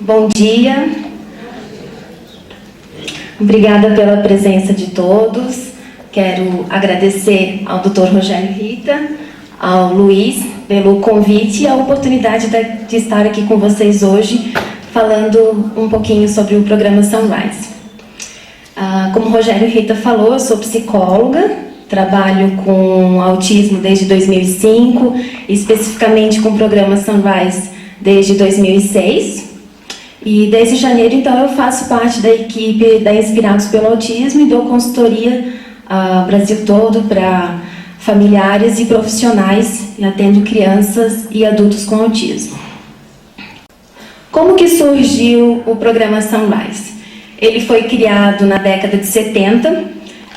Bom dia. Obrigada pela presença de todos. Quero agradecer ao Dr. Rogério Rita, ao Luiz, pelo convite e a oportunidade de estar aqui com vocês hoje, falando um pouquinho sobre o programa Sunrise. Como o Rogério Rita falou, eu sou psicóloga, trabalho com autismo desde 2005, especificamente com o programa Sunrise desde 2006. E desde janeiro, então, eu faço parte da equipe da Inspirados pelo Autismo e dou consultoria ao Brasil todo para familiares e profissionais, atendo crianças e adultos com autismo. Como que surgiu o programa Sunrise? Ele foi criado na década de 70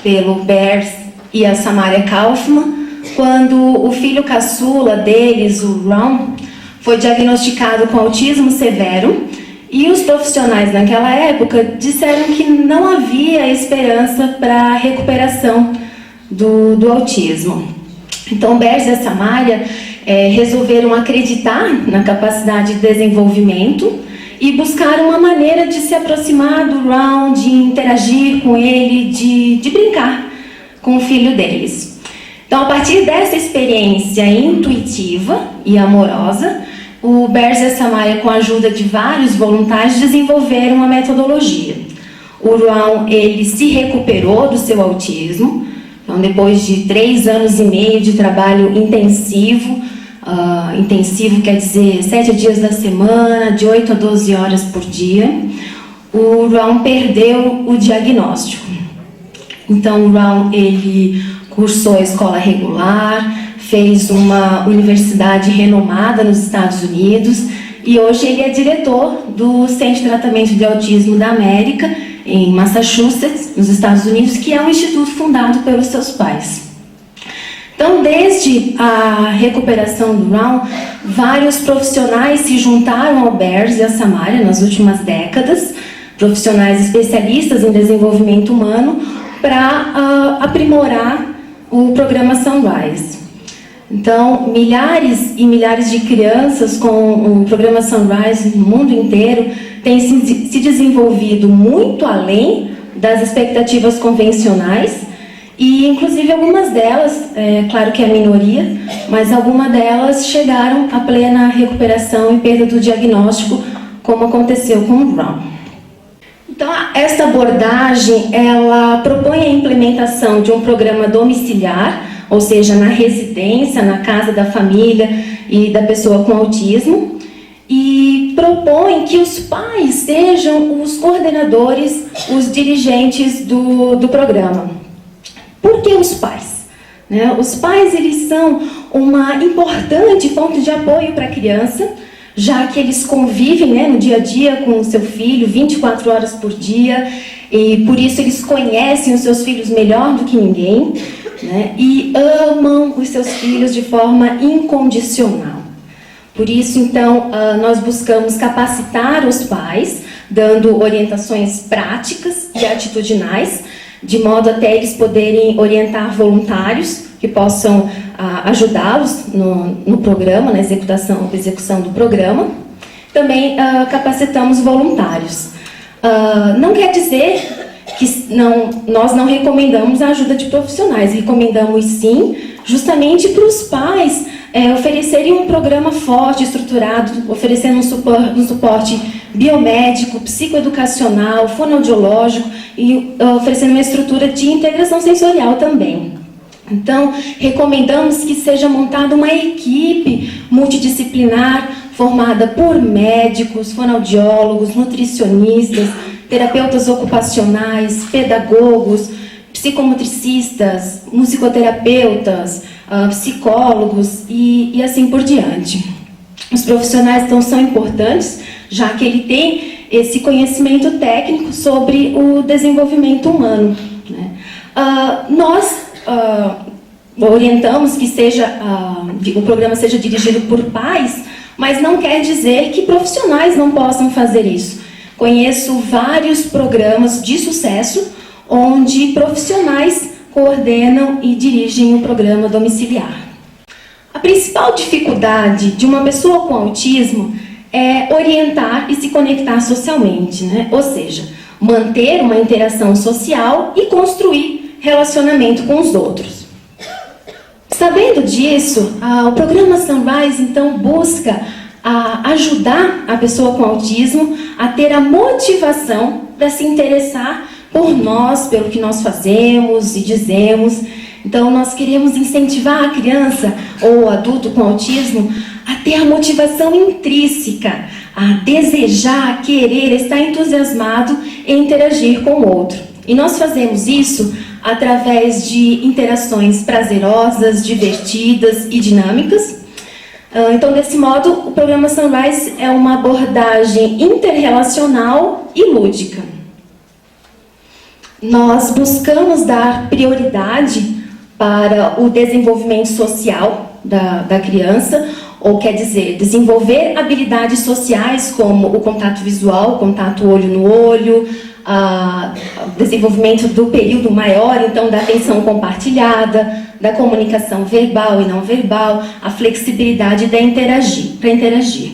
pelo Bears e a Samaria Kaufman, quando o filho caçula deles, o Ron, foi diagnosticado com autismo severo. E os profissionais naquela época disseram que não havia esperança para a recuperação do autismo. Então, Bears e a Samaria resolveram acreditar na capacidade de desenvolvimento e buscaram uma maneira de se aproximar do Ron, de interagir com ele, de brincar com o filho deles. Então, a partir dessa experiência intuitiva e amorosa, o Bears e a Samaria, com a ajuda de vários voluntários, desenvolveram uma metodologia. O Ron, ele se recuperou do seu autismo, então depois de 3 anos e meio de trabalho intensivo, intensivo quer dizer 7 dias da semana, de 8 a 12 horas por dia, o Ron perdeu o diagnóstico. Então o Ron, ele cursou a escola regular, fez uma universidade renomada nos Estados Unidos e hoje ele é diretor do Centro de Tratamento de Autismo da América, em Massachusetts, nos Estados Unidos, que é um instituto fundado pelos seus pais. Então, desde a recuperação do Ron, vários profissionais se juntaram ao Bears e à Samaria nas últimas décadas, profissionais especialistas em desenvolvimento humano, para aprimorar o programa Sunrise. Então, milhares e milhares de crianças com o programa Sunrise no mundo inteiro têm se desenvolvido muito além das expectativas convencionais e, inclusive, algumas delas, claro que é a minoria, mas algumas delas chegaram à plena recuperação e perda do diagnóstico, como aconteceu com o Ron. Então, esta abordagem, ela propõe a implementação de um programa domiciliar, ou seja, na residência, na casa da família e da pessoa com autismo, e propõe que os pais sejam os coordenadores, os dirigentes do programa. Por que os pais? Os pais, eles são uma importante fonte de apoio para a criança, já que eles convivem no dia a dia com o seu filho 24 horas por dia, e por isso eles conhecem os seus filhos melhor do que ninguém, e amam os seus filhos de forma incondicional. Por isso, então, nós buscamos capacitar os pais, dando orientações práticas e atitudinais, de modo até eles poderem orientar voluntários que possam ajudá-los no programa, na execução do programa. Também capacitamos voluntários. Não quer dizer que nós não recomendamos a ajuda de profissionais, recomendamos sim, justamente para os pais oferecerem um programa forte, estruturado, oferecendo um suporte biomédico, psicoeducacional, fonoaudiológico e oferecendo uma estrutura de integração sensorial também. Então, recomendamos que seja montada uma equipe multidisciplinar formada por médicos, fonoaudiólogos, nutricionistas, terapeutas ocupacionais, pedagogos, psicomotricistas, musicoterapeutas, psicólogos e assim por diante. Os profissionais então são importantes, já que ele tem esse conhecimento técnico sobre o desenvolvimento humano. Nós orientamos que o programa seja dirigido por pais, mas não quer dizer que profissionais não possam fazer isso. Conheço vários programas de sucesso onde profissionais coordenam e dirigem o programa domiciliar. A principal dificuldade de uma pessoa com autismo é orientar e se conectar socialmente, né? Ou seja, manter uma interação social e construir relacionamento com os outros. Sabendo disso, o programa Sunrise, então, busca ajudar a pessoa com autismo a ter a motivação para se interessar por nós, pelo que nós fazemos e dizemos. Então, nós queremos incentivar a criança ou o adulto com autismo a ter a motivação intrínseca, a desejar, a querer, estar entusiasmado em interagir com o outro. E nós fazemos isso através de interações prazerosas, divertidas e dinâmicas. Então, desse modo, o programa Sunrise é uma abordagem interrelacional e lúdica. Nós buscamos dar prioridade para o desenvolvimento social da criança, ou quer dizer, desenvolver habilidades sociais como o contato visual, o contato olho no olho, o desenvolvimento do período maior, então, da atenção compartilhada, da comunicação verbal e não verbal, a flexibilidade para interagir.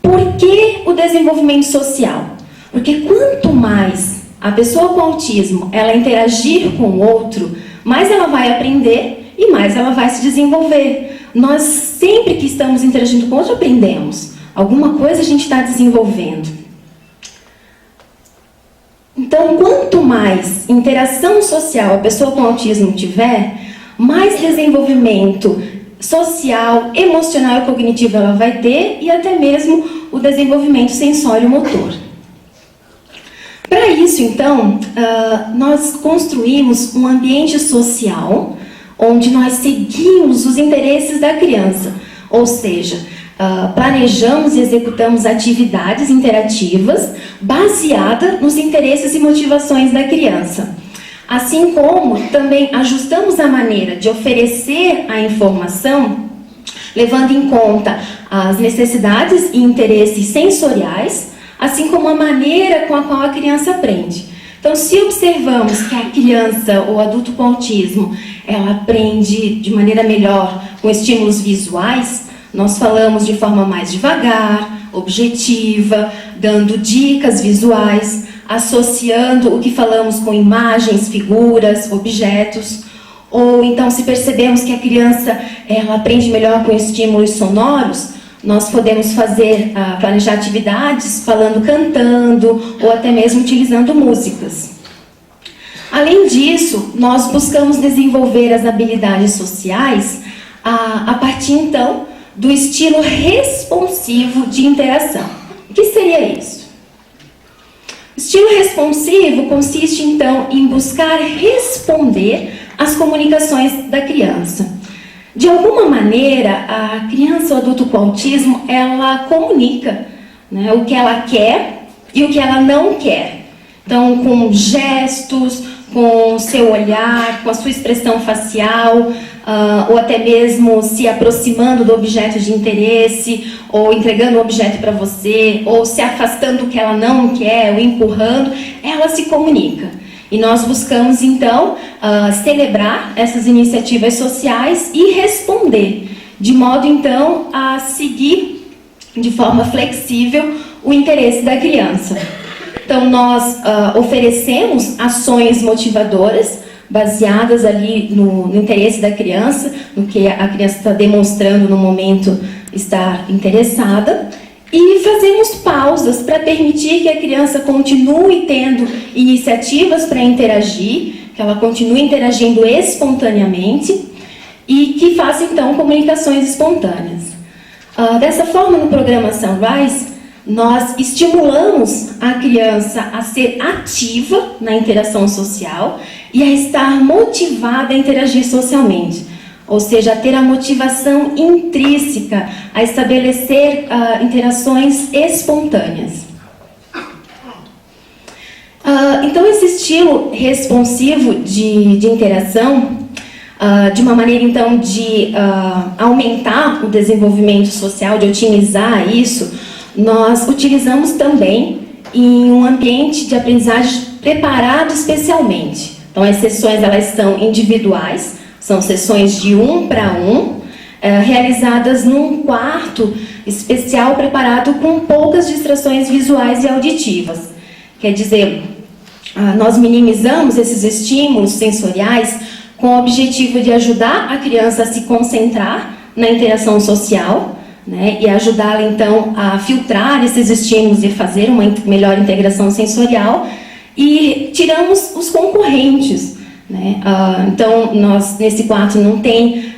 Por que o desenvolvimento social? Porque quanto mais a pessoa com autismo ela interagir com o outro, mais ela vai aprender e mais ela vai se desenvolver. Nós, sempre que estamos interagindo com o outro, aprendemos. Alguma coisa a gente está desenvolvendo. Então, quanto mais interação social a pessoa com autismo tiver, mais desenvolvimento social, emocional e cognitivo ela vai ter, e até mesmo o desenvolvimento sensório-motor. Para isso, então, nós construímos um ambiente social onde nós seguimos os interesses da criança, ou seja, planejamos e executamos atividades interativas baseadas nos interesses e motivações da criança. Assim como também ajustamos a maneira de oferecer a informação, levando em conta as necessidades e interesses sensoriais, assim como a maneira com a qual a criança aprende. Então, se observamos que a criança ou adulto com autismo, ela aprende de maneira melhor com estímulos visuais, nós falamos de forma mais devagar, objetiva, dando dicas visuais, associando o que falamos com imagens, figuras, objetos. Ou então, se percebemos que a criança ela aprende melhor com estímulos sonoros, nós podemos planejar atividades falando, cantando, ou até mesmo utilizando músicas. Além disso, nós buscamos desenvolver as habilidades sociais a partir, então, do estilo responsivo de interação. O que seria isso? O estilo responsivo consiste, então, em buscar responder às comunicações da criança. De alguma maneira, a criança ou adulto com autismo, ela comunica, né, o que ela quer e o que ela não quer. Então, com gestos, com o seu olhar, com a sua expressão facial, ou até mesmo se aproximando do objeto de interesse, ou entregando o objeto para você, ou se afastando do que ela não quer, ou empurrando, ela se comunica. E nós buscamos, então, celebrar essas iniciativas sociais e responder, de modo, então, a seguir de forma flexível o interesse da criança. Então, nós oferecemos ações motivadoras, baseadas ali no interesse da criança, no que a criança está demonstrando no momento estar interessada, e fazemos pausas para permitir que a criança continue tendo iniciativas para interagir, que ela continue interagindo espontaneamente e que faça, então, comunicações espontâneas. Dessa forma, no programa Sunrise, nós estimulamos a criança a ser ativa na interação social e a estar motivada a interagir socialmente. Ou seja, a ter a motivação intrínseca, a estabelecer interações espontâneas. Então, esse estilo responsivo de interação, de uma maneira, então, de aumentar o desenvolvimento social, de otimizar isso, nós utilizamos também em um ambiente de aprendizagem preparado especialmente. Então, as sessões elas são individuais, são sessões de 1 para 1, realizadas num quarto especial preparado com poucas distrações visuais e auditivas. Quer dizer, nós minimizamos esses estímulos sensoriais com o objetivo de ajudar a criança a se concentrar na interação social, né, e ajudá-la, então, a filtrar esses estímulos e fazer uma melhor integração sensorial, e tiramos os concorrentes, né? Então, nós, nesse quarto, não tem,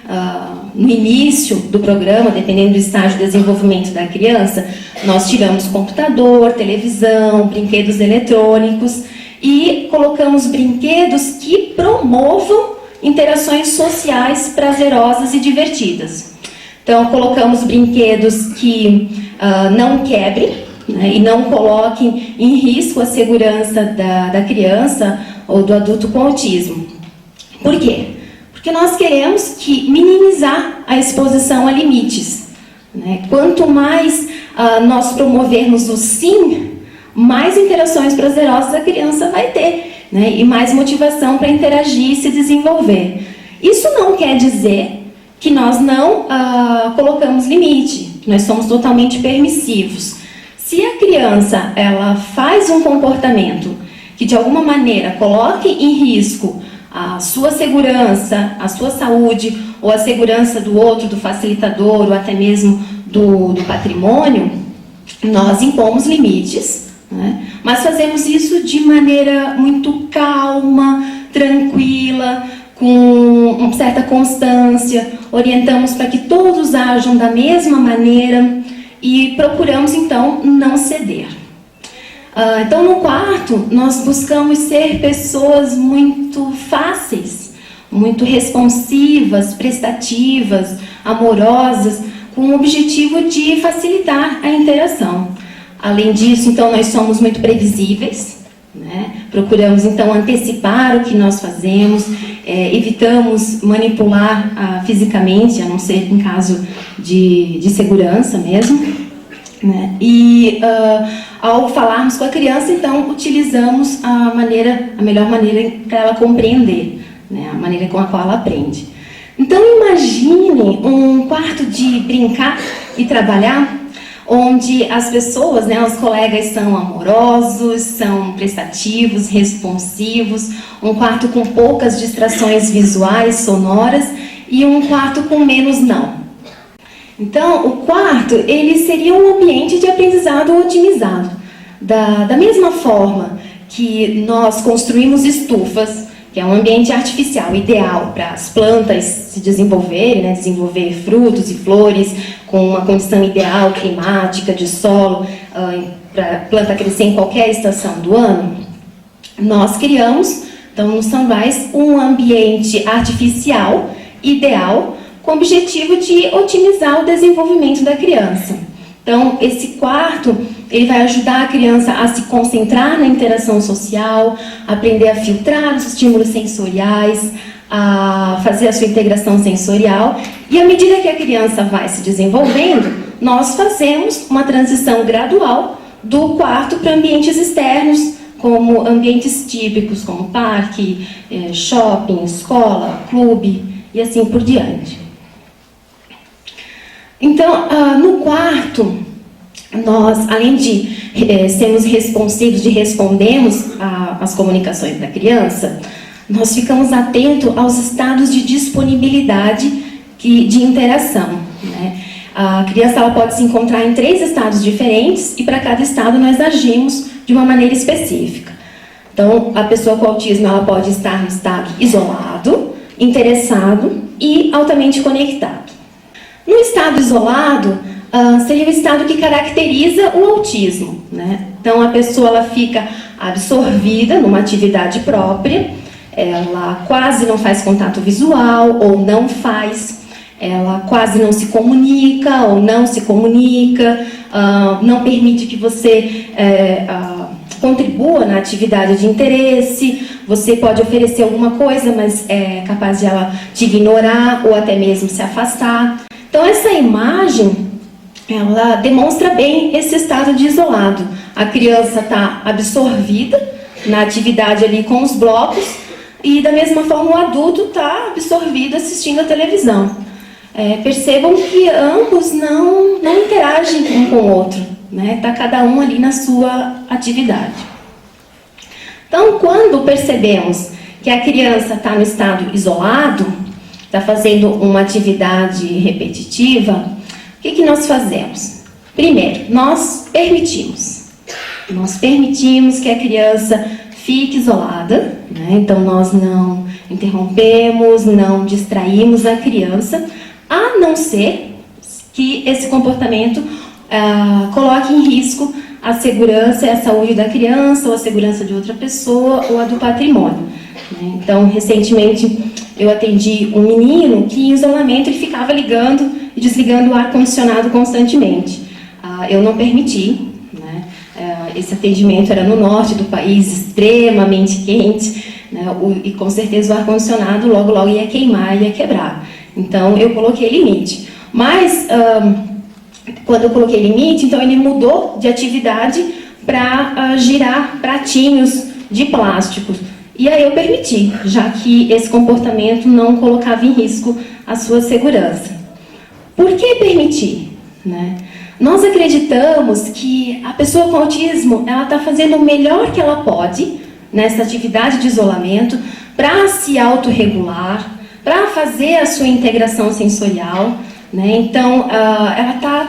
no início do programa, dependendo do estágio de desenvolvimento da criança, nós tiramos computador, televisão, brinquedos eletrônicos, e colocamos brinquedos que promovam interações sociais prazerosas e divertidas. Então, colocamos brinquedos que não quebrem, né, e não coloquem em risco a segurança da criança ou do adulto com autismo. Por quê? Porque nós queremos minimizar a exposição a limites, né? Quanto mais nós promovermos o sim, mais interações prazerosas a criança vai ter, né? E mais motivação para interagir e se desenvolver. Isso não quer dizer que nós não colocamos limite, que nós somos totalmente permissivos. Se a criança ela faz um comportamento que de alguma maneira coloque em risco a sua segurança, a sua saúde, ou a segurança do outro, do facilitador, ou até mesmo do patrimônio, nós impomos limites, né? Mas fazemos isso de maneira muito calma, tranquila, com uma certa constância, orientamos para que todos ajam da mesma maneira e procuramos, então, não ceder. Então, no quarto, nós buscamos ser pessoas muito fáceis, muito responsivas, prestativas, amorosas, com o objetivo de facilitar a interação. Além disso, então, nós somos muito previsíveis, né? Procuramos, então, antecipar o que nós fazemos, evitamos manipular fisicamente, a não ser em caso de segurança mesmo, né? E ao falarmos com a criança, então, utilizamos a melhor maneira para ela compreender, né? A maneira com a qual ela aprende. Então, imagine um quarto de brincar e trabalhar, onde as pessoas, né, os colegas são amorosos, são prestativos, responsivos, um quarto com poucas distrações visuais, sonoras, e um quarto com menos não. Então, o quarto, ele seria um ambiente de aprendizado otimizado. Da mesma forma que nós construímos estufas, que é um ambiente artificial ideal para as plantas se desenvolverem, né, desenvolver frutos e flores com uma condição ideal climática de solo, para a planta crescer em qualquer estação do ano, nós criamos, então, no Sunrise, um ambiente artificial ideal com o objetivo de otimizar o desenvolvimento da criança. Então, esse quarto, ele vai ajudar a criança a se concentrar na interação social, aprender a filtrar os estímulos sensoriais, a fazer a sua integração sensorial. E à medida que a criança vai se desenvolvendo, nós fazemos uma transição gradual do quarto para ambientes externos, como ambientes típicos, como parque, shopping, escola, clube e assim por diante. Então, no quarto, nós, além de sermos responsivos, de respondermos às comunicações da criança, nós ficamos atentos aos estados de disponibilidade de interação, né? A criança ela pode se encontrar em 3 estados diferentes e para cada estado nós agimos de uma maneira específica. Então, a pessoa com autismo ela pode estar no estado isolado, interessado e altamente conectado. No estado isolado, seria o estado que caracteriza o autismo, né? Então, a pessoa ela fica absorvida numa atividade própria, ela quase não faz contato visual ou não faz, ela quase não se comunica ou não se comunica, não permite que você contribua na atividade de interesse, você pode oferecer alguma coisa, mas é capaz de ela te ignorar ou até mesmo se afastar. Então, essa imagem, ela demonstra bem esse estado de isolado. A criança está absorvida na atividade ali com os blocos e, da mesma forma, o adulto está absorvido assistindo a televisão. percebam que ambos não interagem um com o outro, né? Está cada um ali na sua atividade. Então, quando percebemos que a criança está no estado isolado, está fazendo uma atividade repetitiva, o que nós fazemos? Primeiro, nós permitimos que a criança fique isolada, né? Então nós não interrompemos, não distraímos a criança, a não ser que esse comportamento coloque em risco a segurança e a saúde da criança, ou a segurança de outra pessoa, ou a do patrimônio, né? Então, recentemente, eu atendi um menino que, em isolamento, ele ficava ligando e desligando o ar-condicionado constantemente. Eu não permiti, né? Esse atendimento era no norte do país, extremamente quente, né? E com certeza o ar-condicionado logo ia queimar, ia quebrar. Então, eu coloquei limite. Mas, quando eu coloquei limite, então ele mudou de atividade para girar pratinhos de plástico. E aí eu permiti, já que esse comportamento não colocava em risco a sua segurança. Por que permitir, né? Nós acreditamos que a pessoa com autismo, ela está fazendo o melhor que ela pode nessa atividade de isolamento para se autorregular, para fazer a sua integração sensorial, né? Então, ela está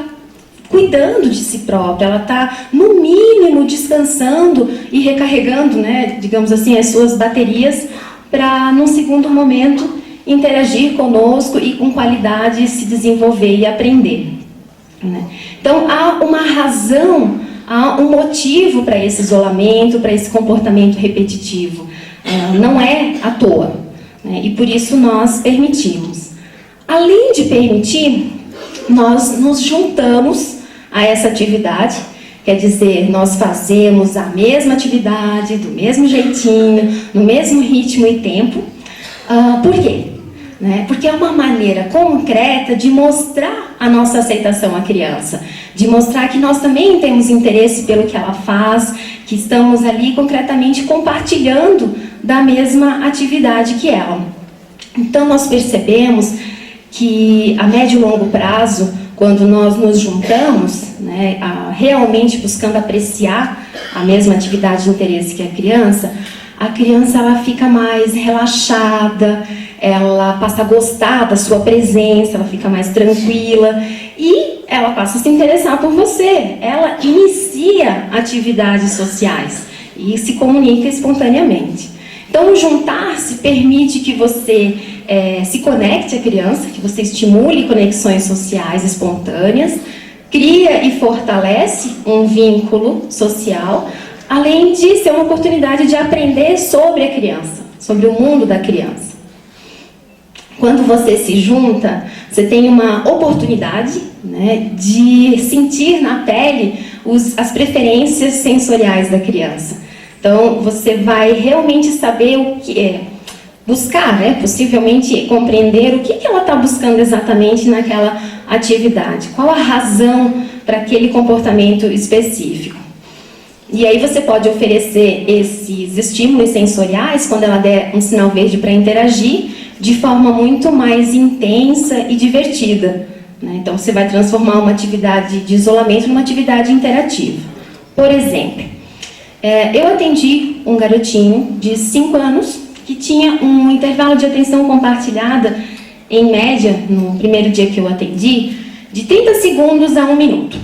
cuidando de si própria, ela está, no mínimo, descansando e recarregando, né, digamos assim, as suas baterias para, num segundo momento, interagir conosco e com qualidade se desenvolver e aprender, né? Então, há uma razão, há um motivo para esse isolamento, para esse comportamento repetitivo. Não é à toa, né? E por isso nós permitimos. Além de permitir, nós nos juntamos a essa atividade, quer dizer, nós fazemos a mesma atividade, do mesmo jeitinho, no mesmo ritmo e tempo. Por quê? Né? Porque é uma maneira concreta de mostrar a nossa aceitação à criança, de mostrar que nós também temos interesse pelo que ela faz, que estamos ali concretamente compartilhando da mesma atividade que ela. Então, nós percebemos que a médio e longo prazo, quando nós nos juntamos, né, realmente buscando apreciar a mesma atividade de interesse que a criança ela fica mais relaxada, ela passa a gostar da sua presença, ela fica mais tranquila e ela passa a se interessar por você. Ela inicia atividades sociais e se comunica espontaneamente. Então, o juntar-se permite que você se conecte à criança, que você estimule conexões sociais espontâneas, cria e fortalece um vínculo social, além de ser uma oportunidade de aprender sobre a criança, sobre o mundo da criança. Quando você se junta, você tem uma oportunidade, né, de sentir na pele as preferências sensoriais da criança. Então, você vai realmente saber o que é, buscar, né, possivelmente compreender o que ela está buscando exatamente naquela atividade, qual a razão para aquele comportamento específico. E aí você pode oferecer esses estímulos sensoriais, quando ela der um sinal verde para interagir, de forma muito mais intensa e divertida, né? Então você vai transformar uma atividade de isolamento numa atividade interativa. Por exemplo, eu atendi um garotinho de 5 anos que tinha um intervalo de atenção compartilhada, em média, no primeiro dia que eu atendi, de 30 segundos a 1 minuto.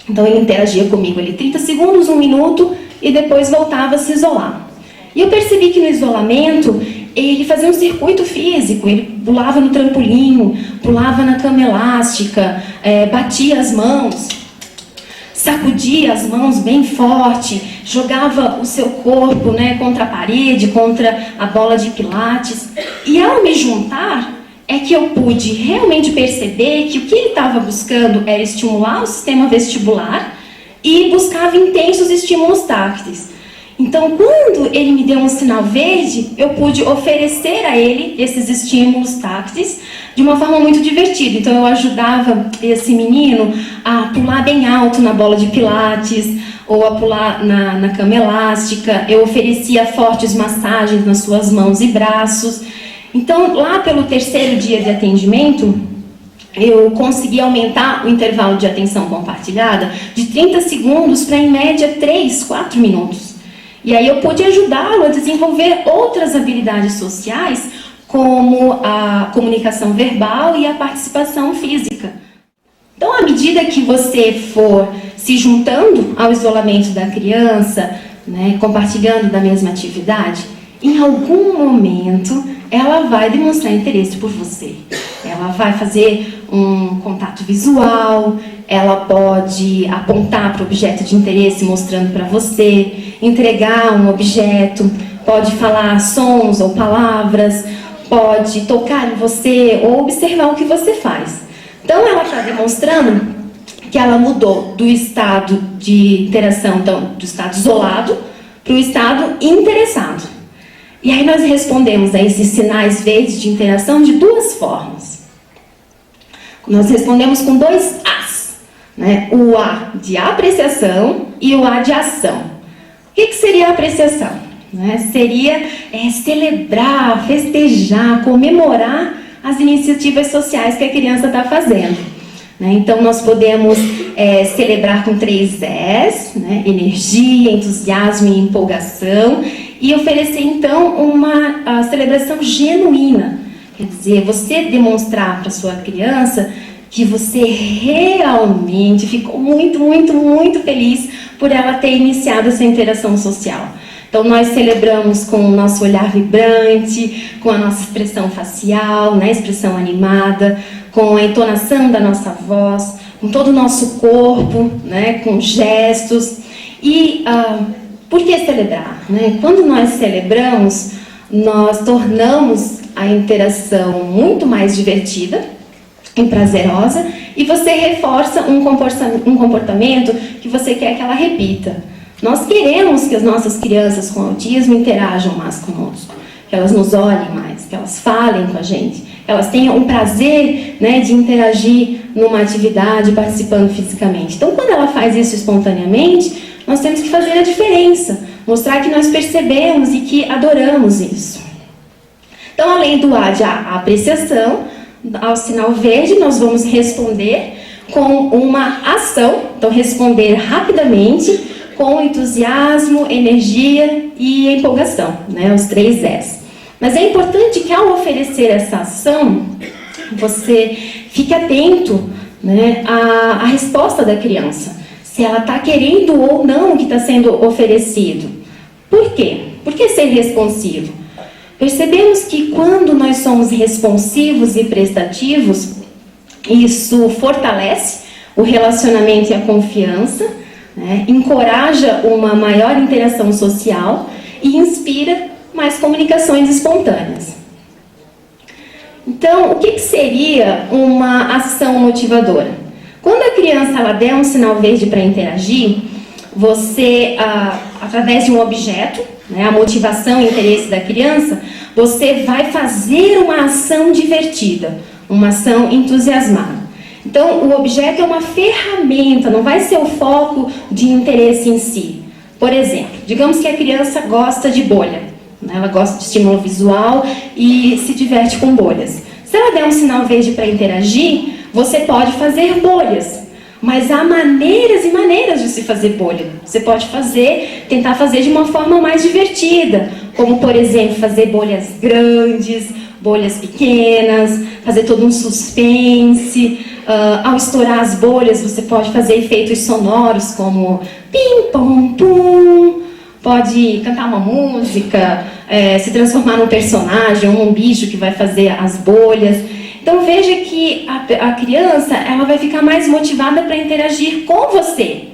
Então ele interagia comigo ali 30 segundos, 1 minuto, e depois voltava a se isolar. E eu percebi que no isolamento, ele fazia um circuito físico, ele pulava no trampolim, pulava na cama elástica, batia as mãos, sacudia as mãos bem forte, jogava o seu corpo, né, contra a parede, contra a bola de pilates. E ao me juntar, é que eu pude realmente perceber que o que ele estava buscando era estimular o sistema vestibular e buscava intensos estímulos tácteis. Então, quando ele me deu um sinal verde, eu pude oferecer a ele esses estímulos tácteis de uma forma muito divertida. Então, eu ajudava esse menino a pular bem alto na bola de pilates, ou a pular na cama elástica. Eu oferecia fortes massagens nas suas mãos e braços. Então, lá pelo 3º dia de atendimento, eu consegui aumentar o intervalo de atenção compartilhada de 30 segundos para, em média, 3, 4 minutos. E aí eu pude ajudá-lo a desenvolver outras habilidades sociais, como a comunicação verbal e a participação física. Então, à medida que você for se juntando ao isolamento da criança, né, compartilhando da mesma atividade, em algum momento ela vai demonstrar interesse por você. Ela vai fazer um contato visual, ela pode apontar para o objeto de interesse mostrando para você, entregar um objeto, pode falar sons ou palavras, pode tocar em você ou observar o que você faz. Então ela está demonstrando que ela mudou do estado de interação, então, do estado isolado para o estado interessado. E aí nós respondemos a esses sinais verdes de interação de duas formas. Nós respondemos com 2 As, né? O A de apreciação e o A de ação. O que seria a apreciação? Né? Seria celebrar, festejar, comemorar as iniciativas sociais que a criança está fazendo. Né? Então nós podemos celebrar com 3 S, né? Energia, entusiasmo e empolgação, e oferecer então uma celebração genuína. Quer dizer, você demonstrar para sua criança que você realmente ficou muito, muito, muito feliz por ela ter iniciado essa interação social. Então nós celebramos com o nosso olhar vibrante, com a nossa expressão facial, né, expressão animada, com a entonação da nossa voz, com todo o nosso corpo, né, com gestos. E por que celebrar? Né? Quando nós celebramos, nós tornamos a interação muito mais divertida e prazerosa, e você reforça um comportamento que você quer que ela repita. Nós queremos que as nossas crianças com autismo interajam mais conosco, que elas nos olhem mais, que elas falem com a gente, que elas tenham um prazer, né, de interagir numa atividade, participando fisicamente. Então, quando ela faz isso espontaneamente, nós temos que fazer a diferença, mostrar que nós percebemos e que adoramos isso. Então, além do A de apreciação, ao sinal verde, nós vamos responder com uma ação, então responder rapidamente, com entusiasmo, energia e empolgação, né, os 3 S. Mas é importante que ao oferecer essa ação, você fique atento, né, à resposta da criança, se ela está querendo ou não o que está sendo oferecido. Por quê? Por que ser responsivo? Percebemos que quando nós somos responsivos e prestativos, isso fortalece o relacionamento e a confiança, né, encoraja uma maior interação social e inspira mais comunicações espontâneas. Então, o que seria uma ação motivadora? Quando a criança ela der um sinal verde para interagir, você, através de um objeto, né, a motivação e interesse da criança, você vai fazer uma ação divertida, uma ação entusiasmada. Então, o objeto é uma ferramenta, não vai ser o foco de interesse em si. Por exemplo, digamos que a criança gosta de bolha, né? Ela gosta de estímulo visual e se diverte com bolhas. Se ela der um sinal verde para interagir, você pode fazer bolhas. Mas há maneiras e maneiras de se fazer bolha. Você pode tentar fazer de uma forma mais divertida, como, por exemplo, fazer bolhas grandes, bolhas pequenas, fazer todo um suspense. Ao estourar as bolhas, você pode fazer efeitos sonoros, como pim, pom, pum. Pode cantar uma música, se transformar num personagem ou num bicho que vai fazer as bolhas. Então veja que a criança ela vai ficar mais motivada para interagir com você.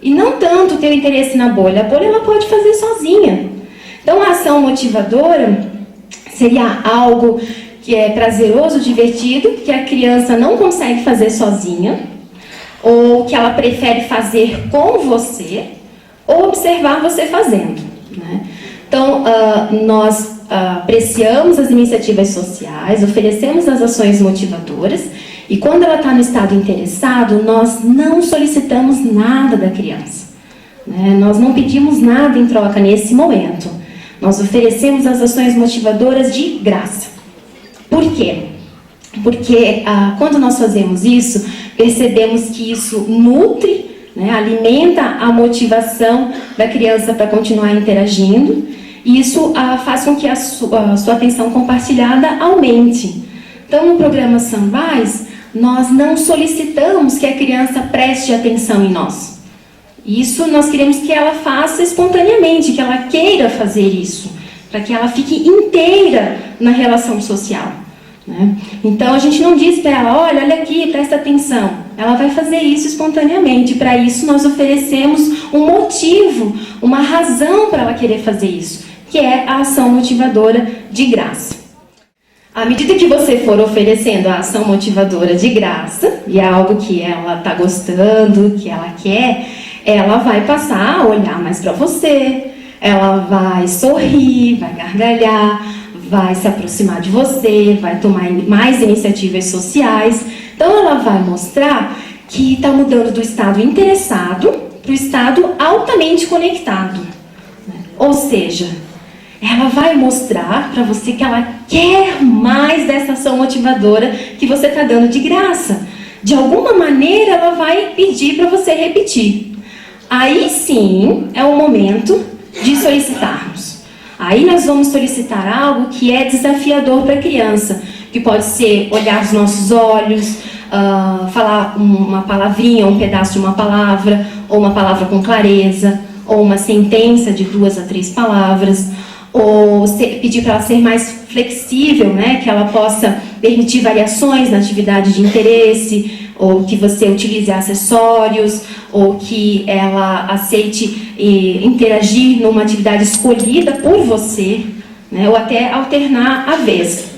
E não tanto ter interesse na bolha. A bolha ela pode fazer sozinha. Então a ação motivadora seria algo que é prazeroso, divertido, que a criança não consegue fazer sozinha, ou que ela prefere fazer com você, ou observar você fazendo. Né? Então, nós apreciamos as iniciativas sociais, oferecemos as ações motivadoras, e quando ela está no estado interessado, nós não solicitamos nada da criança. Né? Nós não pedimos nada em troca nesse momento. Nós oferecemos as ações motivadoras de graça. Por quê? porque quando nós fazemos isso, percebemos que isso nutre, né, alimenta a motivação da criança para continuar interagindo, e isso faz com que a sua atenção compartilhada aumente. Então, no programa Sunrise, nós não solicitamos que a criança preste atenção em nós. Isso nós queremos que ela faça espontaneamente, que ela queira fazer isso, para que ela fique inteira na relação social, né? Então, a gente não diz para ela, olha aqui, presta atenção. Ela vai fazer isso espontaneamente. Para isso, nós oferecemos um motivo, uma razão para ela querer fazer isso, que é a ação motivadora de graça. À medida que você for oferecendo a ação motivadora de graça, e é algo que ela está gostando, que ela quer, ela vai passar a olhar mais para você, ela vai sorrir, vai gargalhar, vai se aproximar de você, vai tomar mais iniciativas sociais. Então, ela vai mostrar que está mudando do estado interessado para o estado altamente conectado. Ou seja, ela vai mostrar para você que ela quer mais dessa ação motivadora que você está dando de graça. De alguma maneira, ela vai pedir para você repetir. Aí sim, é o momento de solicitarmos. Aí nós vamos solicitar algo que é desafiador para a criança, que pode ser olhar os nossos olhos, falar uma palavrinha, um pedaço de uma palavra, ou uma palavra com clareza, ou uma sentença de 2 a 3 palavras, ou pedir para ela ser mais flexível, né, que ela possa permitir variações na atividade de interesse, ou que você utilize acessórios, ou que ela aceite interagir numa atividade escolhida por você, né, ou até alternar a vez.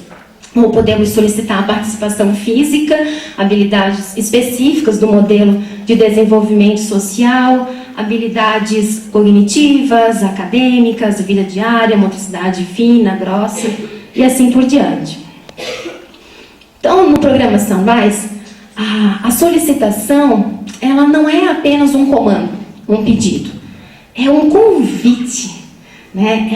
Ou podemos solicitar a participação física, habilidades específicas do modelo de desenvolvimento social, habilidades cognitivas, acadêmicas, vida diária, motricidade fina, grossa e assim por diante. Então, no programa Sunrise, a solicitação, ela não é apenas um comando, um pedido, é um convite. Né?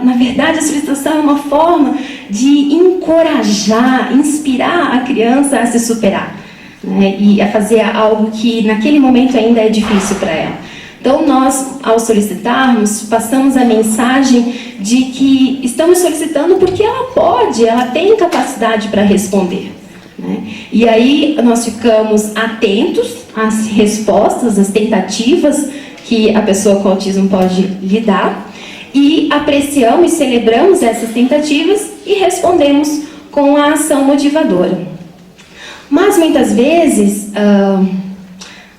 Na verdade, a solicitação é uma forma de encorajar, inspirar a criança a se superar, né? E a fazer algo que naquele momento ainda é difícil para ela. Então, nós, ao solicitarmos, passamos a mensagem de que estamos solicitando porque ela pode, ela tem capacidade para responder, né? E aí nós ficamos atentos às respostas, às tentativas que a pessoa com autismo pode lhe dar, e apreciamos e celebramos essas tentativas e respondemos com a ação motivadora. Mas muitas vezes,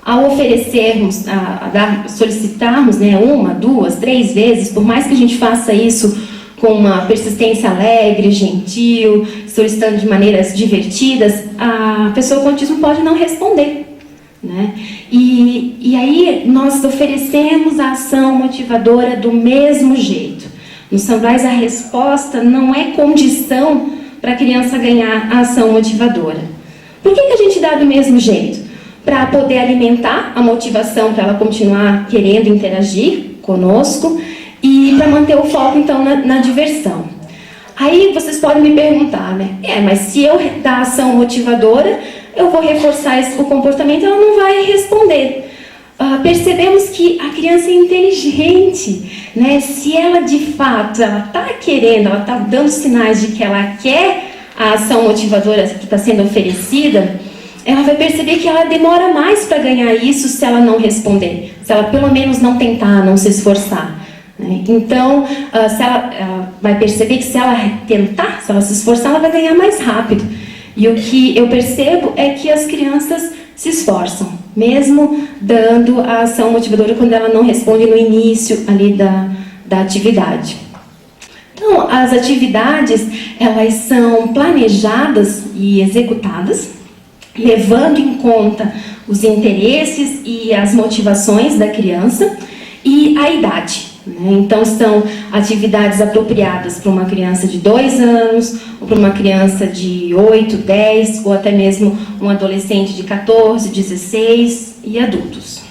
ao oferecermos, solicitarmos, né, 1, 2, 3 vezes, por mais que a gente faça isso com uma persistência alegre, gentil, solicitando de maneiras divertidas, a pessoa com autismo pode não responder, né? E aí nós oferecemos a ação motivadora do mesmo jeito. No Sunrise, a resposta não é condição para a criança ganhar a ação motivadora. Por que a gente dá do mesmo jeito? Para poder alimentar a motivação para ela continuar querendo interagir conosco e para manter o foco, então, na diversão. Aí vocês podem me perguntar, né? Mas se eu dar ação motivadora, eu vou reforçar o comportamento, ela não vai responder. Percebemos que a criança é inteligente, né? Se ela de fato está querendo, ela está dando sinais de que ela quer a ação motivadora que está sendo oferecida, ela vai perceber que ela demora mais para ganhar isso se ela não responder, se ela pelo menos não tentar, não se esforçar, né? Então, ela vai perceber que se ela tentar, se ela se esforçar, ela vai ganhar mais rápido. E o que eu percebo é que as crianças se esforçam, mesmo dando a ação motivadora quando ela não responde no início ali da atividade. Então, as atividades, elas são planejadas e executadas, levando em conta os interesses e as motivações da criança e a idade, né? Então, são atividades apropriadas para uma criança de 2 anos, ou para uma criança de 8, 10, ou até mesmo um adolescente de 14, 16 e adultos.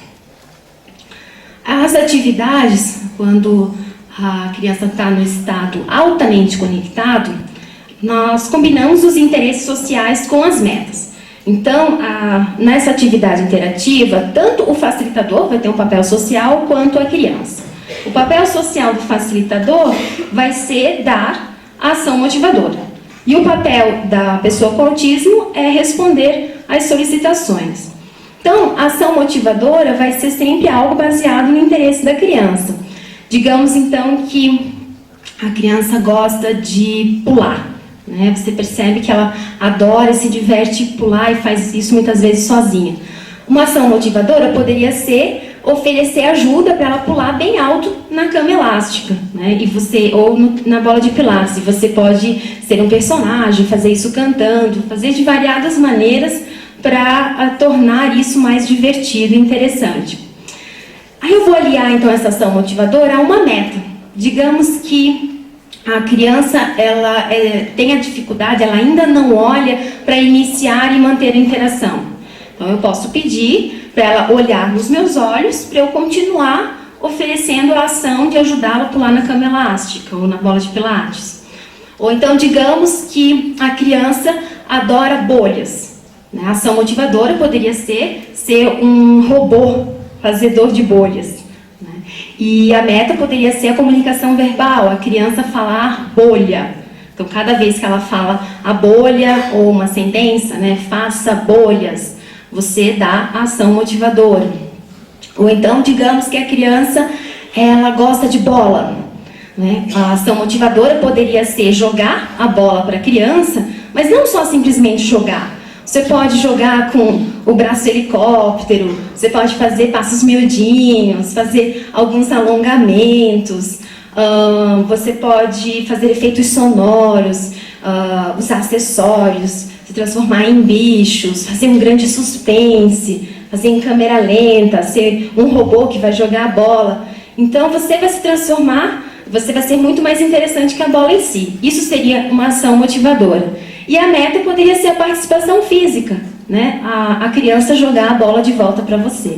As atividades, quando a criança está no estado altamente conectado, nós combinamos os interesses sociais com as metas. Então, nessa atividade interativa, tanto o facilitador vai ter um papel social, quanto a criança. O papel social do facilitador vai ser dar a ação motivadora. E o papel da pessoa com autismo é responder às solicitações. Então, a ação motivadora vai ser sempre algo baseado no interesse da criança. Digamos, então, que a criança gosta de pular, né? Você percebe que ela adora e se diverte pular e faz isso muitas vezes sozinha. Uma ação motivadora poderia ser oferecer ajuda para ela pular bem alto na cama elástica, né? Ou na bola de pilates. Você pode ser um personagem, fazer isso cantando, fazer de variadas maneiras para tornar isso mais divertido e interessante. Aí eu vou aliar então essa ação motivadora a uma meta. Digamos que a criança ela tem a dificuldade, ela ainda não olha para iniciar e manter a interação. Então eu posso pedir para ela olhar nos meus olhos para eu continuar oferecendo a ação de ajudá-la a pular na cama elástica ou na bola de pilates. Ou então digamos que a criança adora bolhas. A ação motivadora poderia ser um robô fazedor de bolhas. E a meta poderia ser a comunicação verbal, a criança falar bolha. Então, cada vez que ela fala a bolha ou uma sentença, né, faça bolhas, você dá a ação motivadora. Ou então, digamos que a criança ela gosta de bola, né? A ação motivadora poderia ser jogar a bola para a criança, mas não só simplesmente jogar. Você pode jogar com o braço helicóptero, você pode fazer passos miudinhos, fazer alguns alongamentos, você pode fazer efeitos sonoros, usar acessórios, se transformar em bichos, fazer um grande suspense, fazer em câmera lenta, ser um robô que vai jogar a bola. Então você vai se transformar, você vai ser muito mais interessante que a bola em si. Isso seria uma ação motivadora. E a meta poderia ser a participação física, né? A criança jogar a bola de volta para você.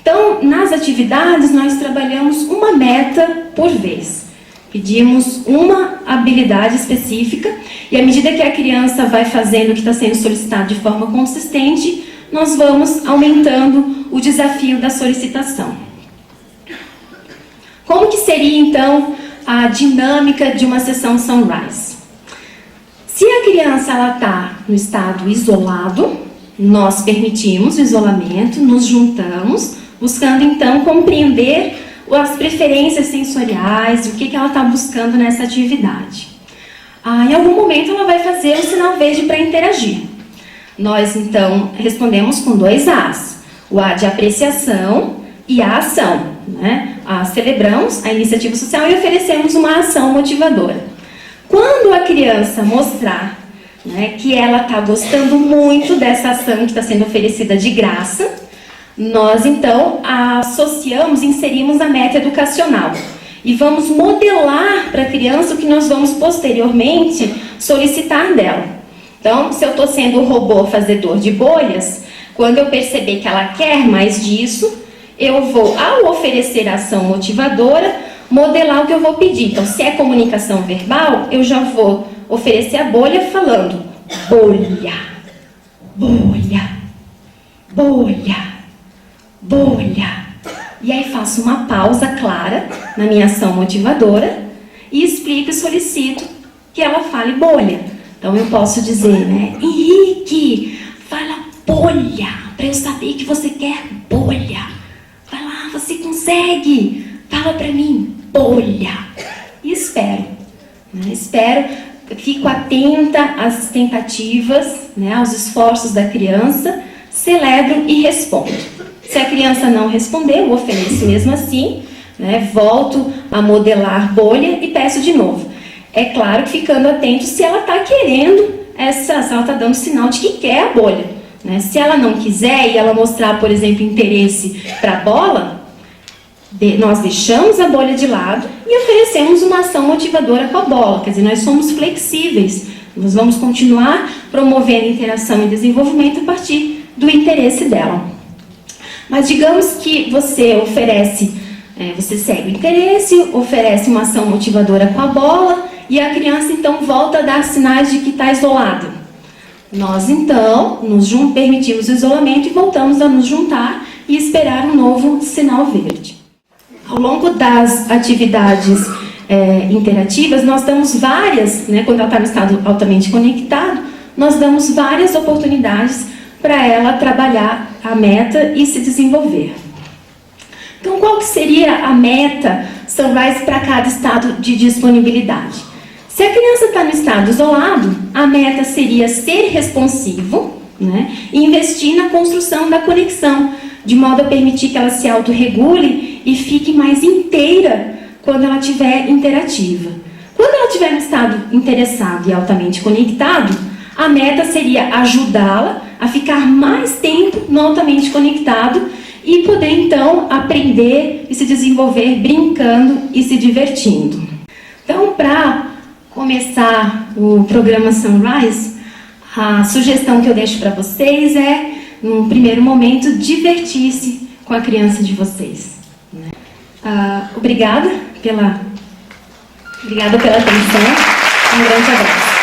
Então, nas atividades, nós trabalhamos uma meta por vez. Pedimos uma habilidade específica e à medida que a criança vai fazendo o que está sendo solicitado de forma consistente, nós vamos aumentando o desafio da solicitação. Como que seria, então, a dinâmica de uma sessão Sunrise? Se a criança está no estado isolado, nós permitimos o isolamento, nos juntamos, buscando então compreender as preferências sensoriais, o que ela está buscando nessa atividade. Em algum momento ela vai fazer o sinal verde para interagir. Nós então respondemos com 2 As, o A de apreciação e a ação, né? Celebramos a iniciativa social e oferecemos uma ação motivadora. Quando a criança mostrar, né, que ela está gostando muito dessa ação que está sendo oferecida de graça, nós então associamos, inserimos a meta educacional e vamos modelar para a criança o que nós vamos posteriormente solicitar dela. Então, se eu estou sendo o robô fazedor de bolhas, quando eu perceber que ela quer mais disso, eu vou, ao oferecer a ação motivadora, modelar o que eu vou pedir. Então, se é comunicação verbal, eu já vou oferecer a bolha falando bolha, bolha, bolha, bolha. E aí faço uma pausa clara na minha ação motivadora e explico e solicito que ela fale bolha. Então, eu posso dizer, né, Henrique, fala bolha, para eu saber que você quer bolha. Vai lá, você consegue. Fala para mim, bolha. E espero. Né? Espero, fico atenta às tentativas, né, aos esforços da criança, celebro e respondo. Se a criança não responder, eu ofereço mesmo assim, né, volto a modelar bolha e peço de novo. É claro que ficando atento se ela está querendo, se ela está dando sinal de que quer a bolha. Né? Se ela não quiser e ela mostrar, por exemplo, interesse para a bola, nós deixamos a bolha de lado e oferecemos uma ação motivadora com a bola. Quer dizer, nós somos flexíveis. Nós vamos continuar promovendo interação e desenvolvimento a partir do interesse dela. Mas digamos que você oferece, você segue o interesse, oferece uma ação motivadora com a bola e a criança então volta a dar sinais de que está isolada. Nós então permitimos o isolamento e voltamos a nos juntar e esperar um novo sinal verde. Ao longo das atividades interativas, nós damos várias, quando ela está no estado altamente conectado, nós damos várias oportunidades para ela trabalhar a meta e se desenvolver. Então, qual que seria a meta Sunrise para cada estado de disponibilidade? Se a criança está no estado isolado, a meta seria ser responsivo, e investir na construção da conexão, de modo a permitir que ela se autorregule e fique mais inteira quando ela estiver interativa. Quando ela estiver no estado interessado e altamente conectado, a meta seria ajudá-la a ficar mais tempo no altamente conectado e poder então aprender e se desenvolver brincando e se divertindo. Então, para começar o programa Sunrise, a sugestão que eu deixo para vocês é, num primeiro momento, divertir-se com a criança de vocês. Obrigada pela atenção. Um grande abraço.